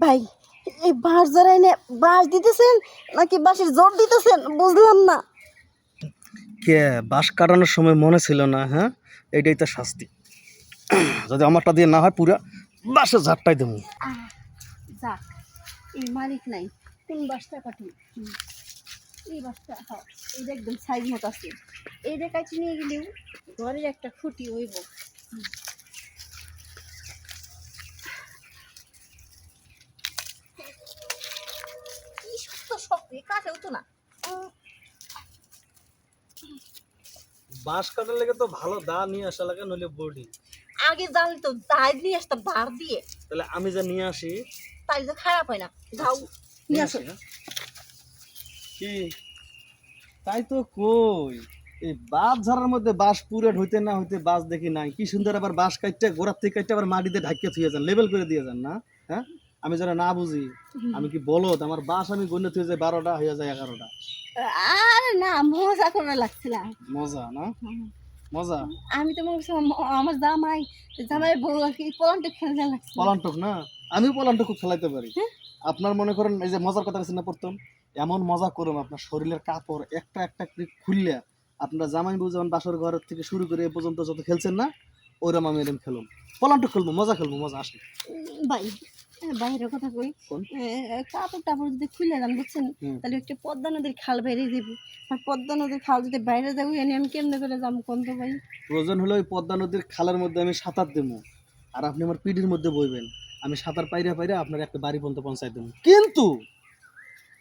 ভাই এই বাঁশ জড়াই না বাঁশ দিতেছেন নাকি বাঁশের জোর দিতেছেন বুঝলাম না। কে বাঁশ কাটানোর সময় মনে ছিল না? হ্যাঁ, এইটাই তো শাস্তি। যদি আমারটা দিয়ে না হয় পুরা বাঁশের ঝাড়টাই দেবো। যাক, এই মালিক নাই, কোন বাঁশটা কাটি? এই বাঁশটা, হ্যাঁ এইটা একদম সাইজ মতো আছে। এইটা কাটি নিয়ে গেলেও ঘরের একটা খুঁটি হইব। কি শক্ত শক্ত, কাছে হতো না। বাঁশ কাটার লেগে তো ভালো দা নিয়ে আসা লাগে, নইলে বডি। আগে জানলে তো দায় নিয়ে আসতাম ধার দিয়ে, তাহলে আমি যা নিয়ে আসি তাই তো খারাপ হয় না। যাও নিয়ে আসো। কি তাই তো কই, এই বাঁশ ঝাড়ার মধ্যে বাঁশ পুরে হইতে না হইতে বাঁশ দেখি নাই। কি সুন্দর আবার বাঁশ কাটতে গোড়ার থেকে কাটতে আবার মাটিতে ঢাকিয়ে থুয়ে যান, লেবেল করে দিয়ে যান না? হ্যাঁ, আমি যারা না বুঝি, আমি কি বলদ? আমার বাঁশ আমি গণ্য থুয়ে যাই 12টা, হয়ে যায় 11টা। আরে না, মজা করে লাগছিলাম। মজা না? মজা। আমি তো মনে করছিলাম আমার জামাই জামাই বউ আর কি পলান্টে খেলতে লাগছে। পলান্টক না, আমিও পলান্টক খুব খেলাইতে পারি। আপনার মনে করেন এই যে মজার কথা না প্রথম, এমন মজা করুন আপনার শরীরের কাপড় একটা একটা করে খুললে আপনার জামাই বউ যেমন বাসর ঘরের থেকে শুরু করে এ পর্যন্ত যত খেলছেন না, ওইরকম আমি এরকম খেলুন, পলান্টক খেলবো, মজা খেলবো, মজা আসে। ভাই বাইরের কথা কই, কোন? কাপড় টাপড় যদি খুলে যান বুঝছেন, তাহলে একটা পদ্মা নদীর খাল বাইরে যাবো। আর পদ্মা নদীর খাল যদি বাইরে যাবো এনে আমি কেমনে করে যাবো কোন তো ভাই? প্রয়োজন হলে ওই পদ্মা নদীর খালের মধ্যে আমি সাঁতার দেবো, আর আপনি আমার পিঠির মধ্যে বইবেন, আমি সাঁতার পাইরা পাইরা আপনার একটা বাড়ি পর্যন্ত পৌঁছাই দেবো, কিন্তু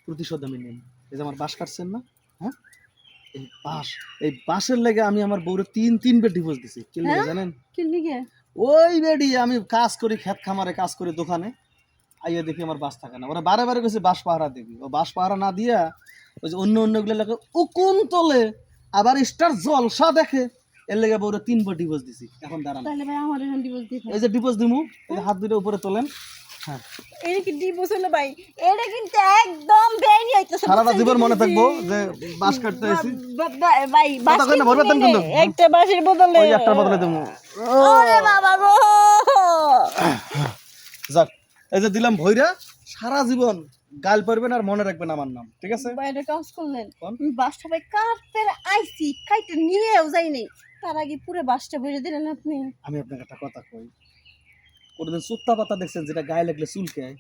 প্রতিশোধ আমি নেব। এই যে আমার বাঁশ কাটছেন না, হ্যাঁ, এই বাঁশ, এই বাঁশের লেগে আমি আমার বউরে তিনবার ডিভোর্স দিছি। কি লেগে জানেন? কি লিগে? ওই বেডি আমি কাজ করি, ক্ষেত খামারে কাজ করি, দোকানে আইয়া দেখি আমার বাস থাকে না। ওরা বারে বারে গেছে বাস পাহারা দিবি, ও বাস পাহারা না দিয়া ওই যে অন্যগুলো লাগে উকুন তোলে, আবার স্টার জলসা দেখে, এর লেগে বউরে 3বার ডিভোর্স দিছি। এখন দাঁড়ান, তাহলে ভাই আমার এখন ডিভোর্স দিতে এই যে ডিভোর্স দিমু, এই যে হাত দুটো উপরে তোলেন। হ্যাঁ, এটা কি ডিভোর্স হলো ভাই? এটা কিন্তু একদম বেআইনি হইতেছে। সারাটা জীবন মনে থাকবো যে বাস কাটতে আইছি। ভাই বাস কই না ভরবে দেন কিন্তু একটা বাসের বদলে ওই একটার বদলে দেবো। ওরে বাবা গো। যাক, এই যে দিলাম ভইরা, সারা জীবন গাল পারবেন আর মনে রাখবেন আমার নাম, ঠিক আছে? বাইরে কাজ করলেন, বাসটা ভাই কাটতে আইছি, কাইতে নিয়েও যাই নাই, তার আগে পুরো বাসটা বেড়ে দিলেন আপনি। আমি আপনাকে একটা কথা কই, কোনদিন সুত্তা পাতা দেখছেন যেটা গায়ে লাগলে চুলকায়?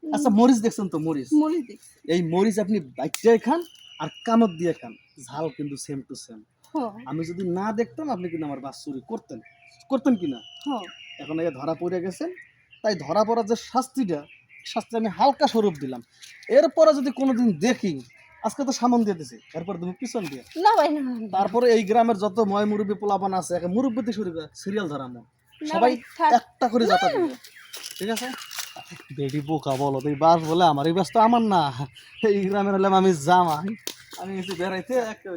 আচ্ছা, মরিচ দেখছেন তো? মরিচ, মরিচ দেখছি। এই মরিচ আপনি বাইটাই খান আর কামড় দিয়ে খান, ঝাল কিন্তু সেম টু সেম। আমি যদি না দেখতাম আপনি কিন্তু আমার বাস চুরি করতেন, করতেন কিনা? এখন এই ধরা পড়ে গেছেন, তাই ধরা পড়ার যে শাস্তিটা, শাস্তি আমি হালকা স্বরূপ দিলাম। এরপরে যদি কোনোদিন দেখি, আজকে তো সামন দিয়ে দিছি, এরপর তুমি পিছন দিয়ে না ভাই না। তারপরে এই গ্রামের যত ময় মুরব্বী পোলাপান আছে, একে মুরব্বী থেকে শুরু করে সিরিয়াল ধরামো, সবাই একটা করে যাতা দিবে, ঠিক আছে? বেডি বোকা বলো, এই বাস বলে আমার, এই বাস তো আমার না, এই গ্রামের হলাম আমি জামাই, আমি এসে বেড়াইতে একটা